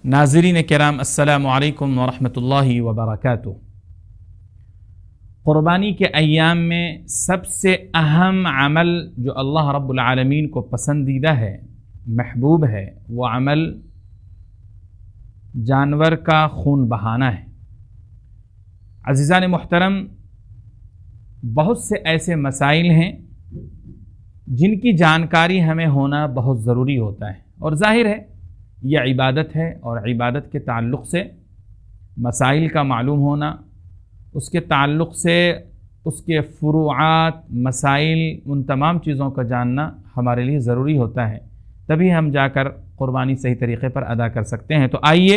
ناظرین کرام السلام علیکم ورحمۃ اللہ وبرکاتہ۔ قربانی کے ایام میں سب سے اہم عمل جو اللہ رب العالمین کو پسندیدہ ہے، محبوب ہے، وہ عمل جانور کا خون بہانا ہے۔ عزیزان محترم، بہت سے ایسے مسائل ہیں جن کی جانکاری ہمیں ہونا بہت ضروری ہوتا ہے، اور ظاہر ہے یہ عبادت ہے، اور عبادت کے تعلق سے مسائل کا معلوم ہونا، اس کے تعلق سے اس کے فروعات، مسائل، ان تمام چیزوں کا جاننا ہمارے لیے ضروری ہوتا ہے، تبھی ہم جا کر قربانی صحیح طریقے پر ادا کر سکتے ہیں۔ تو آئیے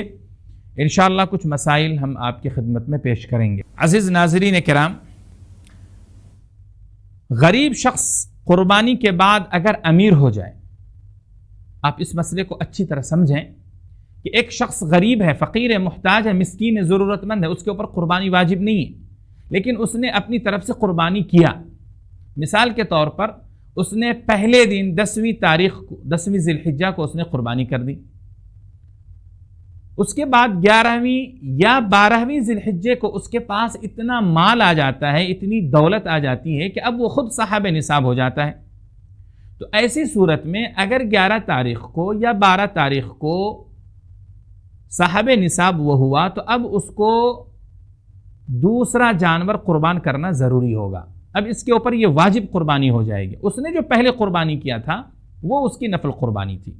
انشاءاللہ کچھ مسائل ہم آپ کی خدمت میں پیش کریں گے۔ عزیز ناظرین کرام، غریب شخص قربانی کے بعد اگر امیر ہو جائے، آپ اس مسئلے کو اچھی طرح سمجھیں کہ ایک شخص غریب ہے، فقیر ہے، محتاج ہے، مسکین ہے، ضرورت مند ہے، اس کے اوپر قربانی واجب نہیں ہے، لیکن اس نے اپنی طرف سے قربانی کیا۔ مثال کے طور پر اس نے پہلے دن 10ویں ذی الحجہ کو اس نے قربانی کر دی، اس کے بعد 11ویں یا 12ویں ذی الحجہ کو اس کے پاس اتنا مال آ جاتا ہے، اتنی دولت آ جاتی ہے کہ اب وہ خود صاحب نصاب ہو جاتا ہے۔ تو ایسی صورت میں اگر 11 تاریخ کو یا 12 تاریخ کو صاحب نصاب وہ ہوا، تو اب اس کو دوسرا جانور قربان کرنا ضروری ہوگا۔ اب اس کے اوپر یہ واجب قربانی ہو جائے گی۔ اس نے جو پہلے قربانی کیا تھا وہ اس کی نفل قربانی تھی۔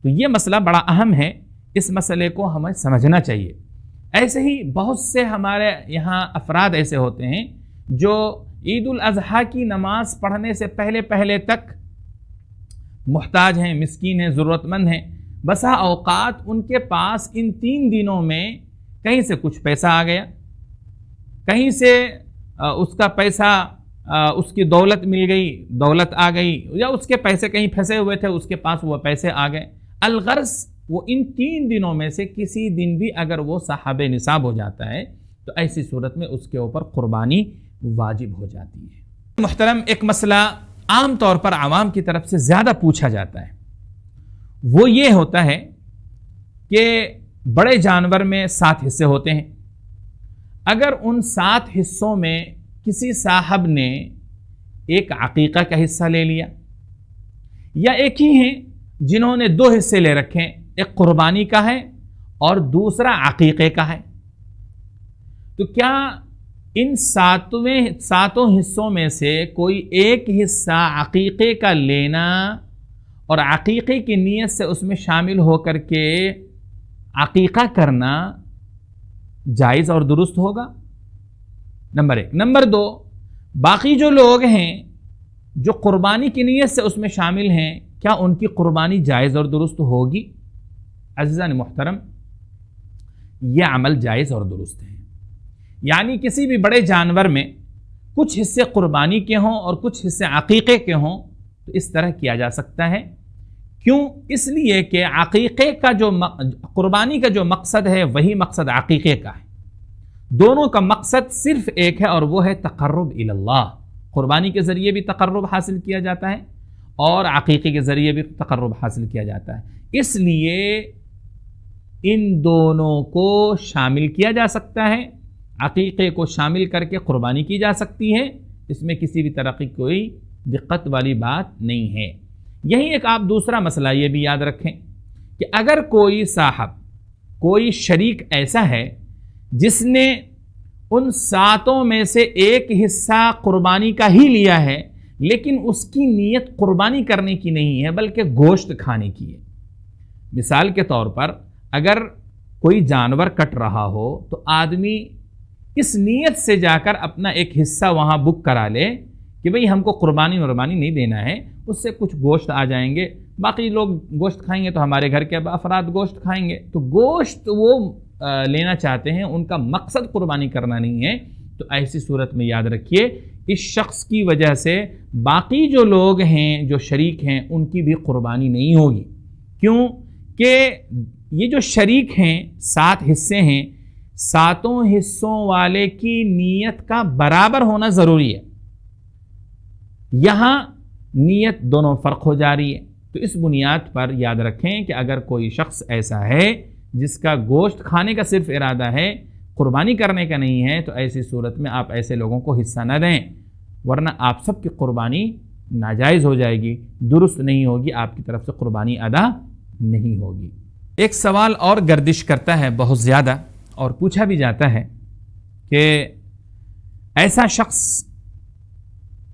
تو یہ مسئلہ بڑا اہم ہے، اس مسئلے کو ہمیں سمجھنا چاہیے۔ ایسے ہی بہت سے ہمارے یہاں افراد ایسے ہوتے ہیں جو عید الاضحیٰ کی نماز پڑھنے سے پہلے تک محتاج ہیں، مسکین ہیں، ضرورت مند ہیں۔ بسا اوقات ان کے پاس ان 3 دنوں میں کہیں سے کچھ پیسہ آ گیا، کہیں سے اس کا پیسہ، اس کی دولت مل گئی، دولت آ گئی، یا اس کے پیسے کہیں پھنسے ہوئے تھے، اس کے پاس وہ پیسے آ گئے۔ الغرض وہ ان 3 دنوں میں سے کسی دن بھی اگر وہ صاحب نصاب ہو جاتا ہے تو ایسی صورت میں اس کے اوپر قربانی واجب ہو جاتی ہے۔ محترم، ایک مسئلہ عام طور پر عوام کی طرف سے زیادہ پوچھا جاتا ہے، وہ یہ ہوتا ہے کہ بڑے جانور میں 7 حصے ہوتے ہیں، اگر ان 7 حصوں میں کسی صاحب نے ایک عقیقہ کا حصہ لے لیا، یا ایک ہی ہیں جنہوں نے 2 حصے لے رکھے، ایک قربانی کا ہے اور دوسرا عقیقے کا ہے، تو کیا ان 7 حصوں میں سے کوئی ایک حصہ عقیقے کا لینا اور عقیقے کی نیت سے اس میں شامل ہو کر کے عقیقہ کرنا جائز اور درست ہوگا؟ نمبر 1۔ نمبر 2، باقی جو لوگ ہیں جو قربانی کی نیت سے اس میں شامل ہیں، کیا ان کی قربانی جائز اور درست ہوگی؟ عزیزان محترم، یہ عمل جائز اور درست ہے۔ یعنی کسی بھی بڑے جانور میں کچھ حصے قربانی کے ہوں اور کچھ حصے عقیقے کے ہوں تو اس طرح کیا جا سکتا ہے۔ کیوں؟ اس لیے کہ عقیقے کا قربانی کا جو مقصد ہے وہی مقصد عقیقے کا ہے۔ دونوں کا مقصد صرف ایک ہے، اور وہ ہے تقرب الی اللہ۔ قربانی کے ذریعے بھی تقرب حاصل کیا جاتا ہے اور عقیقے کے ذریعے بھی تقرب حاصل کیا جاتا ہے، اس لیے ان دونوں کو شامل کیا جا سکتا ہے۔ عقیقے کو شامل کر کے قربانی کی جا سکتی ہے، اس میں کسی بھی طرح کی کوئی دقت والی بات نہیں ہے۔ یہی ایک آپ دوسرا مسئلہ یہ بھی یاد رکھیں کہ اگر کوئی صاحب، کوئی شریک ایسا ہے جس نے ان 7 میں سے ایک حصہ قربانی کا ہی لیا ہے، لیکن اس کی نیت قربانی کرنے کی نہیں ہے بلکہ گوشت کھانے کی ہے۔ مثال کے طور پر اگر کوئی جانور کٹ رہا ہو تو آدمی اس نیت سے جا کر اپنا ایک حصہ وہاں بک کرا لے کہ بھئی ہم کو قربانی نہیں دینا ہے، اس سے کچھ گوشت آ جائیں گے، باقی لوگ گوشت کھائیں گے تو ہمارے گھر کے افراد گوشت کھائیں گے۔ تو گوشت وہ لینا چاہتے ہیں، ان کا مقصد قربانی کرنا نہیں ہے، تو ایسی صورت میں یاد رکھیے اس شخص کی وجہ سے باقی جو لوگ ہیں، جو شریک ہیں، ان کی بھی قربانی نہیں ہوگی۔ کیوں کہ یہ جو شریک ہیں، 7 حصے ہیں، 7 حصوں والے کی نیت کا برابر ہونا ضروری ہے۔ یہاں نیت دونوں فرق ہو جا رہی ہے، تو اس بنیاد پر یاد رکھیں کہ اگر کوئی شخص ایسا ہے جس کا گوشت کھانے کا صرف ارادہ ہے، قربانی کرنے کا نہیں ہے، تو ایسی صورت میں آپ ایسے لوگوں کو حصہ نہ دیں، ورنہ آپ سب کی قربانی ناجائز ہو جائے گی، درست نہیں ہوگی، آپ کی طرف سے قربانی ادا نہیں ہوگی۔ ایک سوال اور گردش کرتا ہے بہت زیادہ، اور پوچھا بھی جاتا ہے کہ ایسا شخص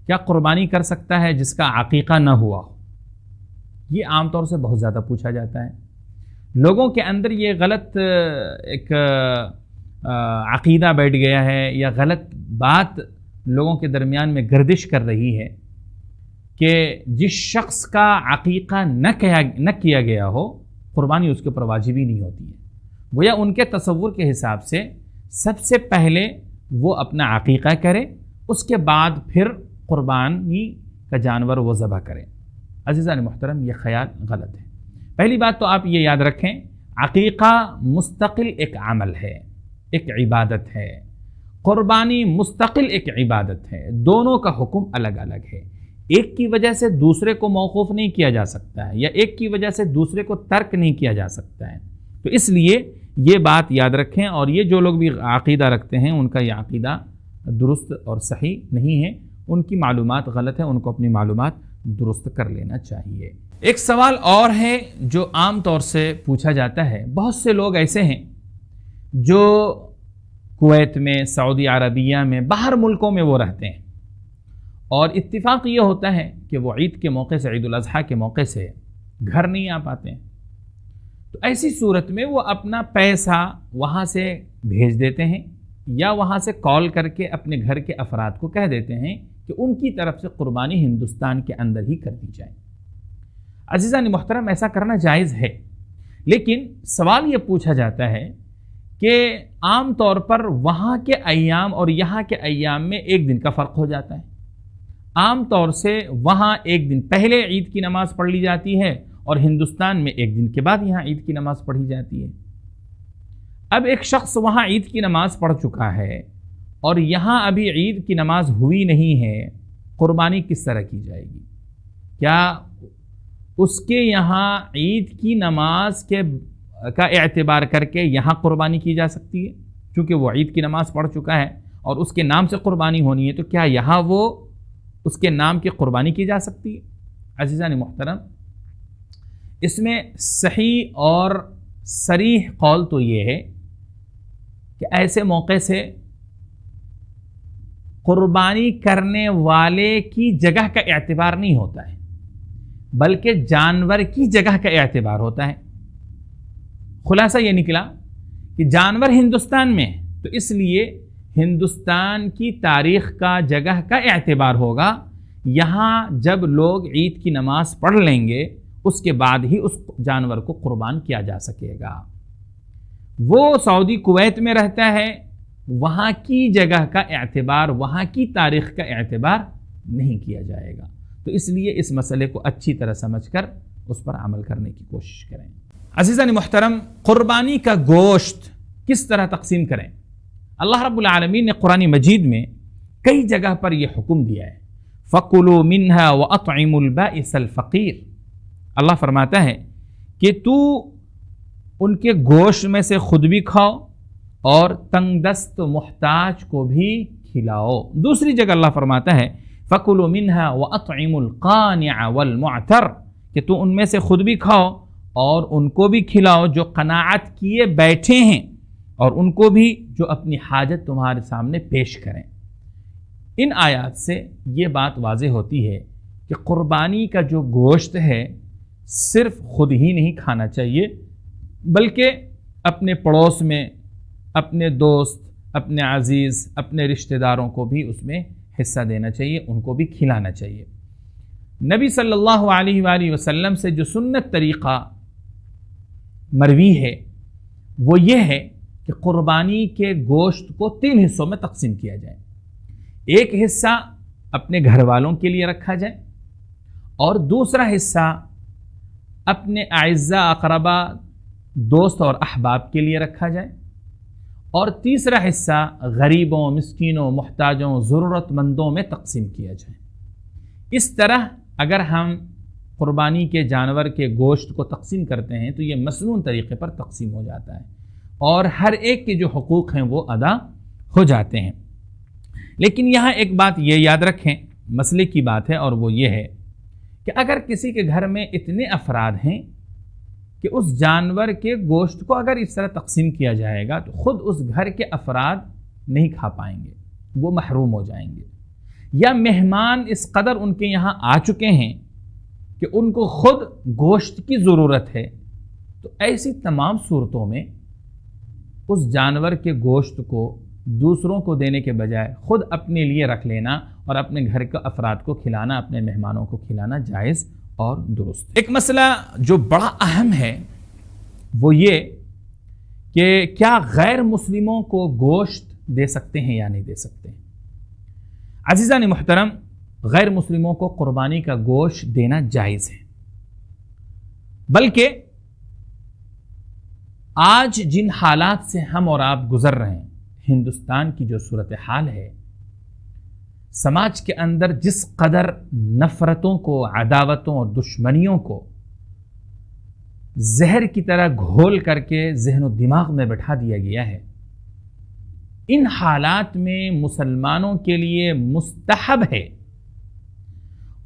کیا قربانی کر سکتا ہے جس کا عقیقہ نہ ہوا ہو؟ یہ عام طور سے بہت زیادہ پوچھا جاتا ہے۔ لوگوں کے اندر یہ غلط ایک عقیدہ بیٹھ گیا ہے، یا غلط بات لوگوں کے درمیان میں گردش کر رہی ہے کہ جس شخص کا عقیقہ نہ کیا گیا ہو، قربانی اس کے اوپر واجب ہی نہیں ہوتی ہے۔ گویا ان کے تصور کے حساب سے سب سے پہلے وہ اپنا عقیقہ کرے، اس کے بعد پھر قربانی کا جانور وہ ذبح کرے۔ عزیزان محترم، یہ خیال غلط ہے۔ پہلی بات تو آپ یہ یاد رکھیں، عقیقہ مستقل ایک عمل ہے، ایک عبادت ہے، قربانی مستقل ایک عبادت ہے، دونوں کا حکم الگ الگ ہے۔ ایک کی وجہ سے دوسرے کو موقوف نہیں کیا جا سکتا ہے، یا ایک کی وجہ سے دوسرے کو ترک نہیں کیا جا سکتا ہے۔ تو اس لیے یہ بات یاد رکھیں، اور یہ جو لوگ بھی عقیدہ رکھتے ہیں ان کا یہ عقیدہ درست اور صحیح نہیں ہے، ان کی معلومات غلط ہے، ان کو اپنی معلومات درست کر لینا چاہیے۔ ایک سوال اور ہے جو عام طور سے پوچھا جاتا ہے، بہت سے لوگ ایسے ہیں جو کویت میں، سعودی عربیہ میں، باہر ملکوں میں وہ رہتے ہیں، اور اتفاق یہ ہوتا ہے کہ وہ عید کے موقع سے، عید الاضحیٰ کے موقع سے گھر نہیں آ پاتے ہیں۔ تو ایسی صورت میں وہ اپنا پیسہ وہاں سے بھیج دیتے ہیں، یا وہاں سے کال کر کے اپنے گھر کے افراد کو کہہ دیتے ہیں کہ ان کی طرف سے قربانی ہندوستان کے اندر ہی کر دی جائے۔ عزیزان محترم، ایسا کرنا جائز ہے، لیکن سوال یہ پوچھا جاتا ہے کہ عام طور پر وہاں کے ایام اور یہاں کے ایام میں ایک دن کا فرق ہو جاتا ہے۔ عام طور سے وہاں ایک دن پہلے عید کی نماز پڑھ لی جاتی ہے، اور ہندوستان میں ایک دن کے بعد یہاں عید کی نماز پڑھی جاتی ہے۔ اب ایک شخص وہاں عید کی نماز پڑھ چکا ہے اور یہاں ابھی عید کی نماز ہوئی نہیں ہے، قربانی کس طرح کی جائے گی؟ کیا اس کے یہاں عید کی نماز کا اعتبار کر کے یہاں قربانی کی جا سکتی ہے؟ چونکہ وہ عید کی نماز پڑھ چکا ہے اور اس کے نام سے قربانی ہونی ہے، تو کیا یہاں وہ اس کے نام کی قربانی کی جا سکتی ہے؟ عزیزان محترم، اس میں صحیح اور صریح قول تو یہ ہے کہ ایسے موقع سے قربانی کرنے والے کی جگہ کا اعتبار نہیں ہوتا ہے، بلکہ جانور کی جگہ کا اعتبار ہوتا ہے۔ خلاصہ یہ نکلا کہ جانور ہندوستان میں ہے، تو اس لیے ہندوستان کی تاریخ کا، جگہ کا اعتبار ہوگا۔ یہاں جب لوگ عید کی نماز پڑھ لیں گے، اس کے بعد ہی اس جانور کو قربان کیا جا سکے گا۔ وہ سعودی کویت میں رہتا ہے، وہاں کی جگہ کا اعتبار، وہاں کی تاریخ کا اعتبار نہیں کیا جائے گا۔ تو اس لیے اس مسئلے کو اچھی طرح سمجھ کر اس پر عمل کرنے کی کوشش کریں۔ عزیزان محترم، قربانی کا گوشت کس طرح تقسیم کریں؟ اللہ رب العالمین نے قرآن مجید میں کئی جگہ پر یہ حکم دیا ہے، فَكُلُوا مِنْهَا وَأَطْعِمُوا الْبَائِسَ الْفَقِيرَ۔ اللہ فرماتا ہے کہ تو ان کے گوشت میں سے خود بھی کھاؤ اور تنگ دست محتاج کو بھی کھلاؤ۔ دوسری جگہ اللہ فرماتا ہے فَكُلُوا مِنْهَا وَأَطْعِمُوا الْقَانِعَ وَالْمُعْتَرَ، کہ تو ان میں سے خود بھی کھاؤ اور ان کو بھی کھلاؤ جو قناعت کیے بیٹھے ہیں، اور ان کو بھی جو اپنی حاجت تمہارے سامنے پیش کریں۔ ان آیات سے یہ بات واضح ہوتی ہے کہ قربانی کا جو گوشت ہے صرف خود ہی نہیں کھانا چاہیے، بلکہ اپنے پڑوس میں، اپنے دوست، اپنے عزیز، اپنے رشتہ داروں کو بھی اس میں حصہ دینا چاہیے، ان کو بھی کھلانا چاہیے۔ نبی صلی اللہ علیہ وآلہ وسلم سے جو سنت طریقہ مروی ہے وہ یہ ہے کہ قربانی کے گوشت کو 3 حصوں میں تقسیم کیا جائے۔ ایک حصہ اپنے گھر والوں کے لیے رکھا جائے، اور دوسرا حصہ اپنے اعزاء اقربا، دوست اور احباب کے لیے رکھا جائے، اور تیسرا حصہ غریبوں، مسکینوں، محتاجوں، ضرورت مندوں میں تقسیم کیا جائے۔ اس طرح اگر ہم قربانی کے جانور کے گوشت کو تقسیم کرتے ہیں تو یہ مسنون طریقے پر تقسیم ہو جاتا ہے اور ہر ایک کے جو حقوق ہیں وہ ادا ہو جاتے ہیں۔ لیکن یہاں ایک بات یہ یاد رکھیں، مسئلے کی بات ہے، اور وہ یہ ہے کہ اگر کسی کے گھر میں اتنے افراد ہیں کہ اس جانور کے گوشت کو اگر اس طرح تقسیم کیا جائے گا تو خود اس گھر کے افراد نہیں کھا پائیں گے، وہ محروم ہو جائیں گے، یا مہمان اس قدر ان کے یہاں آ چکے ہیں کہ ان کو خود گوشت کی ضرورت ہے، تو ایسی تمام صورتوں میں اس جانور کے گوشت کو دوسروں کو دینے کے بجائے خود اپنے لیے رکھ لینا اور اپنے گھر کے افراد کو کھلانا، اپنے مہمانوں کو کھلانا جائز اور درست۔ ایک مسئلہ جو بڑا اہم ہے وہ یہ کہ کیا غیر مسلموں کو گوشت دے سکتے ہیں یا نہیں دے سکتے ہیں؟ عزیزان محترم، غیر مسلموں کو قربانی کا گوشت دینا جائز ہے، بلکہ آج جن حالات سے ہم اور آپ گزر رہے ہیں، ہندوستان کی جو صورتحال ہے، سماج کے اندر جس قدر نفرتوں کو، عداوتوں اور دشمنیوں کو زہر کی طرح گھول کر کے ذہن و دماغ میں بٹھا دیا گیا ہے، ان حالات میں مسلمانوں کے لیے مستحب ہے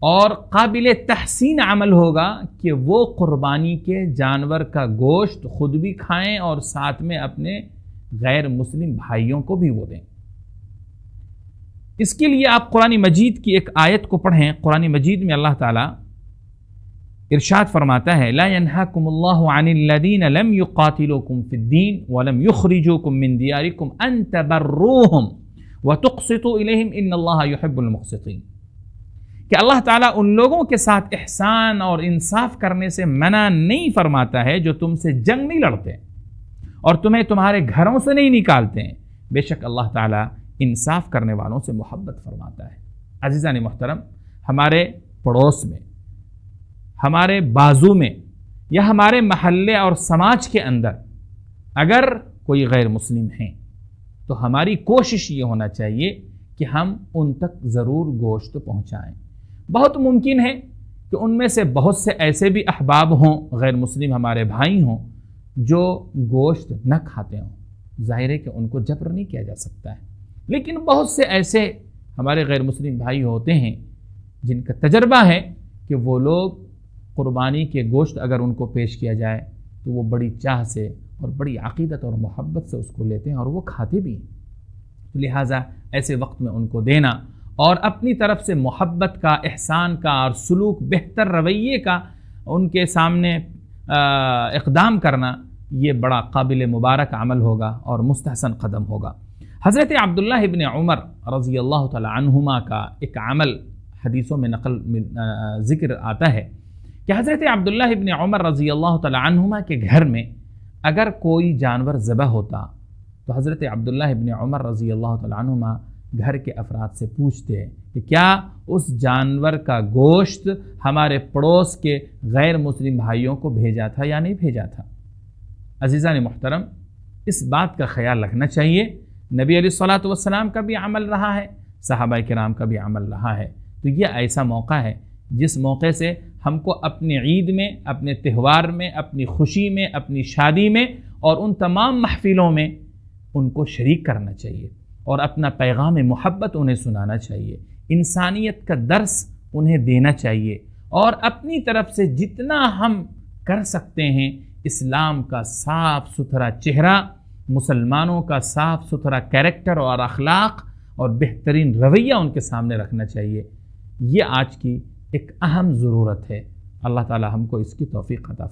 اور قابل تحسین عمل ہوگا کہ وہ قربانی کے جانور کا گوشت خود بھی کھائیں اور ساتھ میں اپنے غیر مسلم بھائیوں کو بھی وہ دیں۔ اس کے لیے آپ قرآن مجید کی ایک آیت کو پڑھیں۔ قرآن مجید میں اللہ تعالیٰ ارشاد فرماتا ہے، لا ينهاكم الله عن الذين لم يقاتلوكم في الدين ولم يخرجوكم من دياركم ان تبروهم وتقسطوا اليهم ان الله يحب المقسطين، کہ اللہ تعالیٰ ان لوگوں کے ساتھ احسان اور انصاف کرنے سے منع نہیں فرماتا ہے جو تم سے جنگ نہیں لڑتے اور تمہیں تمہارے گھروں سے نہیں نکالتے ہیں، بے شک اللہ تعالیٰ انصاف کرنے والوں سے محبت فرماتا ہے۔ عزیزان محترم، ہمارے پڑوس میں، ہمارے بازو میں یا ہمارے محلے اور سماج کے اندر اگر کوئی غیر مسلم ہیں تو ہماری کوشش یہ ہونا چاہیے کہ ہم ان تک ضرور گوشت پہنچائیں۔ بہت ممکن ہے کہ ان میں سے بہت سے ایسے بھی احباب ہوں، غیر مسلم ہمارے بھائی ہوں جو گوشت نہ کھاتے ہوں، ظاہر ہے کہ ان کو جبر نہیں کیا جا سکتا ہے، لیکن بہت سے ایسے ہمارے غیر مسلم بھائی ہوتے ہیں جن کا تجربہ ہے کہ وہ لوگ قربانی کے گوشت اگر ان کو پیش کیا جائے تو وہ بڑی چاہ سے اور بڑی عقیدت اور محبت سے اس کو لیتے ہیں اور وہ کھاتے بھی ہیں۔ لہٰذا ایسے وقت میں ان کو دینا اور اپنی طرف سے محبت کا، احسان کا اور سلوک بہتر رویے کا ان کے سامنے اقدام کرنا، یہ بڑا قابل مبارک عمل ہوگا اور مستحسن قدم ہوگا۔ حضرت عبداللہ ابن عمر رضی اللہ تعالی عنہما کا ایک عمل حدیثوں میں ذکر آتا ہے کہ حضرت عبداللہ ابن عمر رضی اللہ تعالی عنہما کے گھر میں اگر کوئی جانور ذبح ہوتا تو حضرت عبداللہ ابن عمر رضی اللہ تعالی عنہما گھر کے افراد سے پوچھتے کہ کیا اس جانور کا گوشت ہمارے پڑوس کے غیر مسلم بھائیوں کو بھیجا تھا یا نہیں بھیجا تھا۔ عزیزان محترم، اس بات کا خیال رکھنا چاہیے، نبی علیہ الصلوۃ والسلام کا بھی عمل رہا ہے، صحابہ کرام کا بھی عمل رہا ہے، تو یہ ایسا موقع ہے جس موقع سے ہم کو اپنے عید میں، اپنے تہوار میں، اپنی خوشی میں، اپنی شادی میں اور ان تمام محفلوں میں ان کو شریک کرنا چاہیے اور اپنا پیغام محبت انہیں سنانا چاہیے، انسانیت کا درس انہیں دینا چاہیے اور اپنی طرف سے جتنا ہم کر سکتے ہیں اسلام کا صاف ستھرا چہرہ، مسلمانوں کا صاف ستھرا کیریکٹر اور اخلاق اور بہترین رویہ ان کے سامنے رکھنا چاہیے۔ یہ آج کی ایک اہم ضرورت ہے۔ اللہ تعالی ہم کو اس کی توفیق عطا فرمائے۔